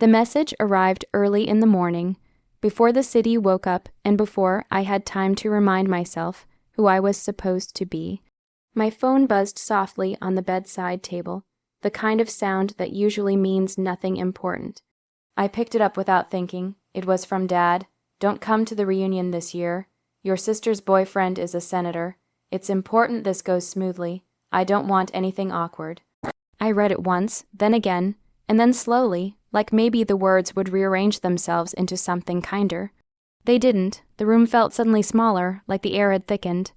The message arrived early in the morning, before the city woke up and before I had time to remind myself who I was supposed to be. My phone buzzed softly on the bedside table, the kind of sound that usually means nothing important. I picked it up without thinking. It was from Dad. "Don't come to the reunion this year. Your sister's boyfriend is a senator. It's important this goes smoothly. I don't want anything awkward." I read it once, then again, and then slowly, like maybe the words would rearrange themselves into something kinder. They didn't. The room felt suddenly smaller, like the air had thickened.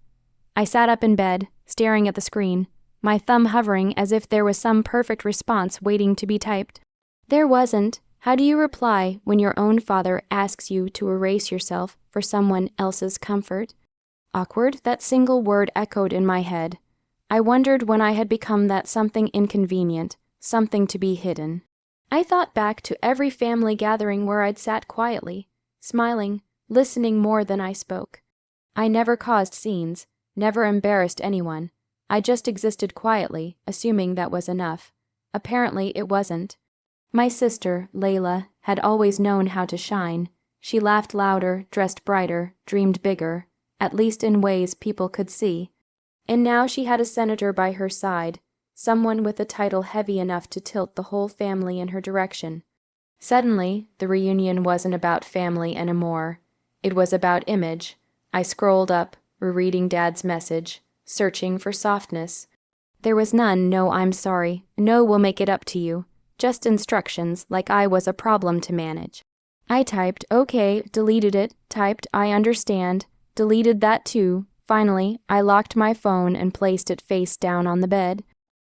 I sat up in bed, staring at the screen, my thumb hovering as if there was some perfect response waiting to be typed. There wasn't. How do you reply when your own father asks you to erase yourself for someone else's comfort? Awkward, that single word echoed in my head. I wondered when I had become that something inconvenient, something to be hidden. I thought back to every family gathering where I'd sat quietly, smiling, listening more than I spoke. I never caused scenes, never embarrassed anyone. I just existed quietly, assuming that was enough. Apparently it wasn't. My sister, Layla, had always known how to shine. She laughed louder, dressed brighter, dreamed bigger, at least in ways people could see. And now she had a senator by her side, someone with a title heavy enough to tilt the whole family in her direction. Suddenly, the reunion wasn't about family anymore. It was about image. I scrolled up, rereading Dad's message, searching for softness. There was none. "No, I'm sorry. No, we'll make it up to you." Just instructions, like I was a problem to manage. I typed, "Okay," deleted it, typed, "I understand," deleted that too. Finally, I locked my phone and placed it face down on the bed.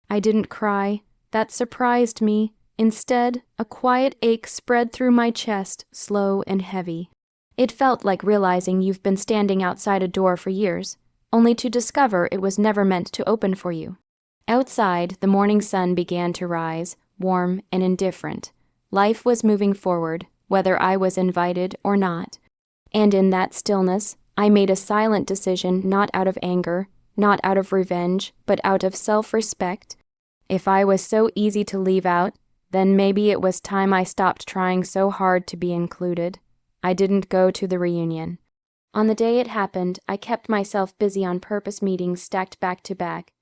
I didn't cry. That surprised me. Instead, a quiet ache spread through my chest, slow and heavy. It felt like realizing you've been standing outside a door for years, only to discover it was never meant to open for you. Outside, the morning sun began to rise, warm and indifferent. Life was moving forward, whether I was invited or not. And in that stillness, I made a silent decision, not out of anger, not out of revenge, but out of self-respect. If I was so easy to leave out, then maybe it was time I stopped trying so hard to be included. I didn't go to the reunion. On the day it happened, I kept myself busy on purpose, meetings stacked back to back.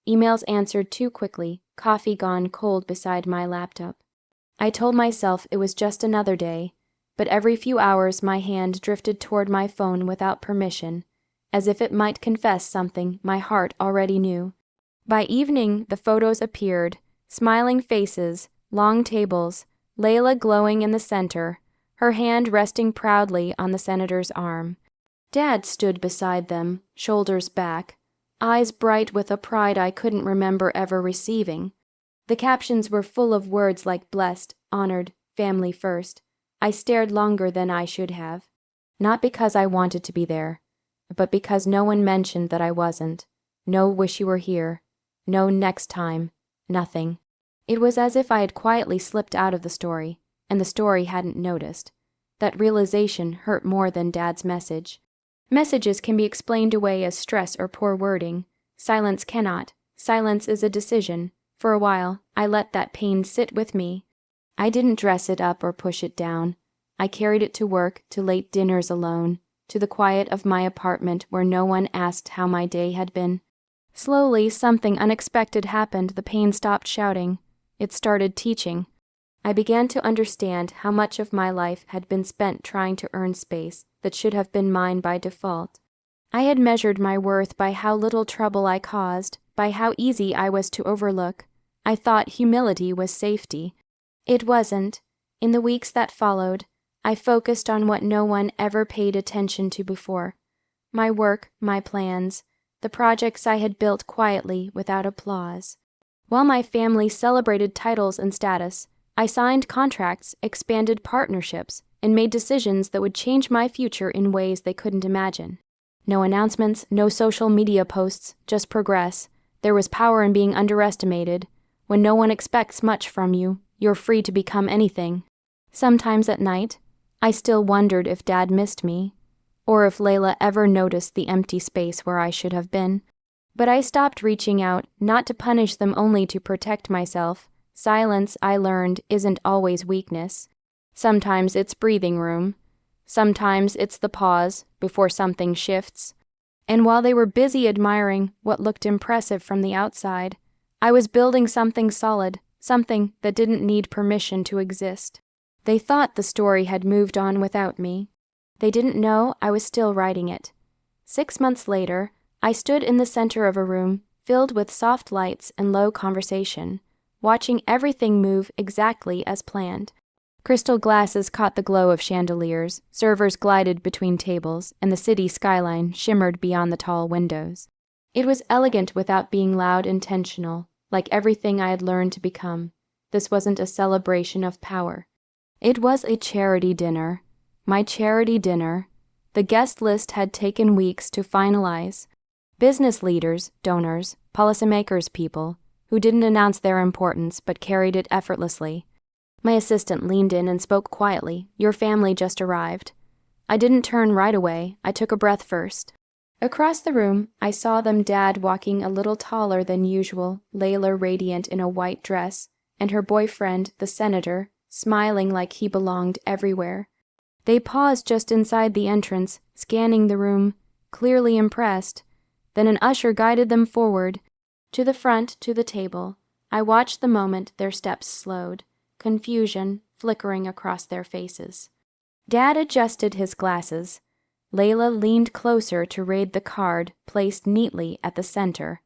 Emails answered too quickly, coffee gone cold beside my laptop. I told myself it was just another day, but every few hours my hand drifted toward my phone without permission, as if it might confess something my heart already knew. By evening, the photos appeared, smiling faces, long tables, Layla glowing in the center, her hand resting proudly on the senator's arm. Dad stood beside them, shoulders back, eyes bright with a pride I couldn't remember ever receiving. The captions were full of words like blessed, honored, family first. I stared longer than I should have. Not because I wanted to be there, but because no one mentioned that I wasn't. No "wish you were here." No "next time." Nothing. It was as if I had quietly slipped out of the story, and the story hadn't noticed. That realization hurt more than Dad's message. Messages can be explained away as stress or poor wording. Silence cannot. Silence is a decision. For a while, I let that pain sit with me. I didn't dress it up or push it down. I carried it to work, to late dinners alone, to the quiet of my apartment where no one asked how my day had been. Slowly, something unexpected happened. The pain stopped shouting. It started teaching. I began to understand how much of my life had been spent trying to earn space that should have been mine by default. I had measured my worth by how little trouble I caused, by how easy I was to overlook. I thought humility was safety. It wasn't. In the weeks that followed, I focused on what no one ever paid attention to before. My work, my plans, the projects I had built quietly without applause. While my family celebrated titles and status, I signed contracts, expanded partnerships, and made decisions that would change my future in ways they couldn't imagine. No announcements, no social media posts, just progress. There was power in being underestimated. When no one expects much from you, you're free to become anything. Sometimes at night, I still wondered if Dad missed me, or if Layla ever noticed the empty space where I should have been. But I stopped reaching out, not to punish them, only to protect myself. Silence, I learned, isn't always weakness. Sometimes it's breathing room. Sometimes it's the pause before something shifts. And while they were busy admiring what looked impressive from the outside, I was building something solid, something that didn't need permission to exist. They thought the story had moved on without me. They didn't know I was still writing it. 6 months later, I stood in the center of a room filled with soft lights and low conversation, watching everything move exactly as planned. Crystal glasses caught the glow of chandeliers, servers glided between tables, and the city skyline shimmered beyond the tall windows. It was elegant without being loud, intentional, like everything I had learned to become. This wasn't a celebration of power. It was a charity dinner. My charity dinner. The guest list had taken weeks to finalize. Business leaders, donors, policymakers, people who didn't announce their importance but carried it effortlessly. My assistant leaned in and spoke quietly. Your family just arrived. I didn't turn right away. I took a breath first. Across the room, I saw them, Dad walking a little taller than usual, Layla radiant in a white dress, and her boyfriend, the senator, smiling like he belonged everywhere. They paused just inside the entrance, scanning the room, clearly impressed. Then an usher guided them forward, to the front, to the table. I watched the moment their steps slowed, confusion flickering across their faces. Dad adjusted his glasses. Layla leaned closer to read the card placed neatly at the center.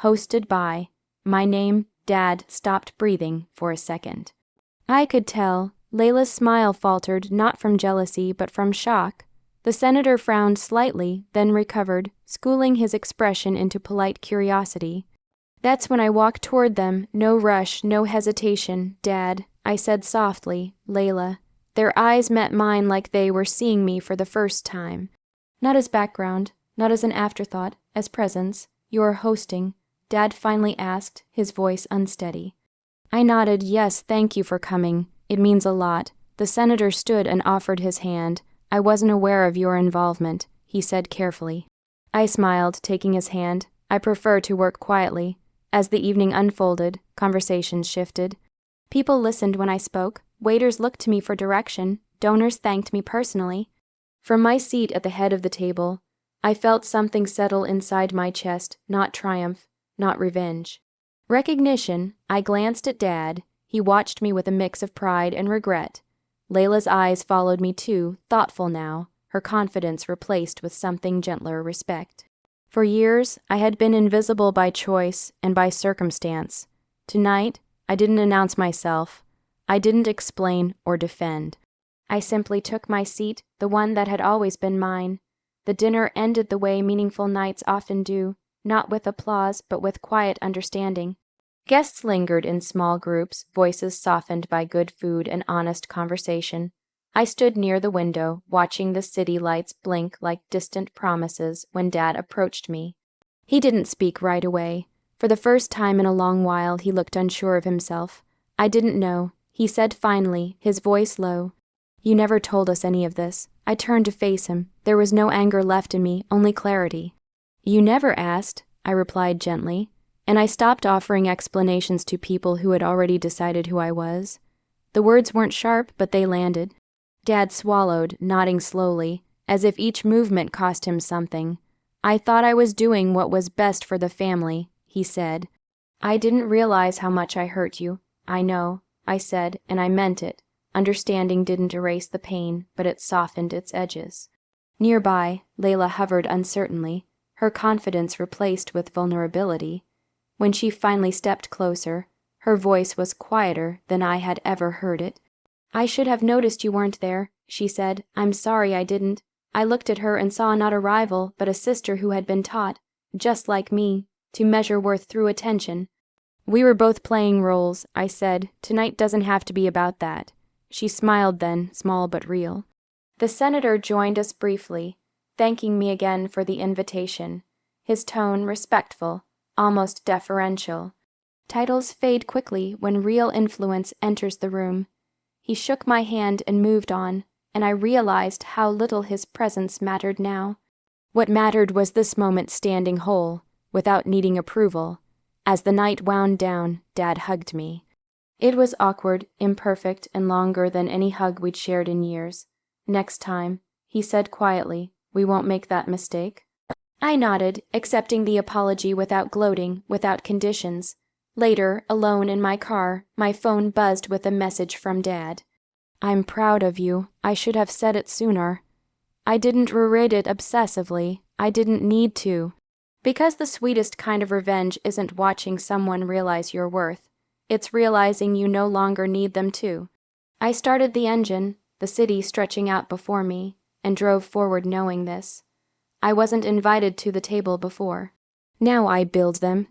Hosted by, my name. Dad stopped breathing for a second. I could tell. Layla's smile faltered, not from jealousy, but from shock. The senator frowned slightly, then recovered, schooling his expression into polite curiosity. That's when I walked toward them, no rush, no hesitation. Dad, I said softly, Layla. Their eyes met mine like they were seeing me for the first time. Not as background, not as an afterthought, as presence. You're hosting, Dad finally asked, his voice unsteady. I nodded, yes, thank you for coming. It means a lot. The senator stood and offered his hand. I wasn't aware of your involvement, he said carefully. I smiled, taking his hand. I prefer to work quietly. As the evening unfolded, conversations shifted. People listened when I spoke. Waiters looked to me for direction. Donors thanked me personally. From my seat at the head of the table, I felt something settle inside my chest, not triumph, not revenge. Recognition. I glanced at Dad. He watched me with a mix of pride and regret. Layla's eyes followed me too, thoughtful now, her confidence replaced with something gentler respect. For years, I had been invisible by choice and by circumstance. Tonight, I didn't announce myself. I didn't explain or defend. I simply took my seat, the one that had always been mine. The dinner ended the way meaningful nights often do, not with applause, but with quiet understanding. Guests lingered in small groups, voices softened by good food and honest conversation. I stood near the window, watching the city lights blink like distant promises when Dad approached me. He didn't speak right away. For the first time in a long while, he looked unsure of himself. I didn't know. He said finally, his voice low, You never told us any of this. I turned to face him. There was no anger left in me, only clarity. You never asked, I replied gently, and I stopped offering explanations to people who had already decided who I was. The words weren't sharp, but they landed. Dad swallowed, nodding slowly, as if each movement cost him something. I thought I was doing what was best for the family, he said. I didn't realize how much I hurt you. I know, I said, and I meant it. Understanding didn't erase the pain, but it softened its edges. Nearby, Layla hovered uncertainly, her confidence replaced with vulnerability. When she finally stepped closer, her voice was quieter than I had ever heard it. I should have noticed you weren't there, she said. I'm sorry I didn't. I looked at her and saw not a rival, but a sister who had been taught, just like me, to measure worth through attention. We were both playing roles, I said. Tonight doesn't have to be about that. She smiled then, small but real. The senator joined us briefly, thanking me again for the invitation, his tone respectful, almost deferential. Titles fade quickly when real influence enters the room. He shook my hand and moved on, and I realized how little his presence mattered now. What mattered was this moment standing whole, without needing approval. As the night wound down, Dad hugged me. It was awkward, imperfect, and longer than any hug we'd shared in years. "Next time," he said quietly, "we won't make that mistake." I nodded, accepting the apology without gloating, without conditions. Later, alone in my car, my phone buzzed with a message from Dad. "I'm proud of you. I should have said it sooner. I didn't reread it obsessively. I didn't need to." Because the sweetest kind of revenge isn't watching someone realize your worth. It's realizing you no longer need them to. I started the engine, the city stretching out before me, and drove forward knowing this. I wasn't invited to the table before. Now I build them,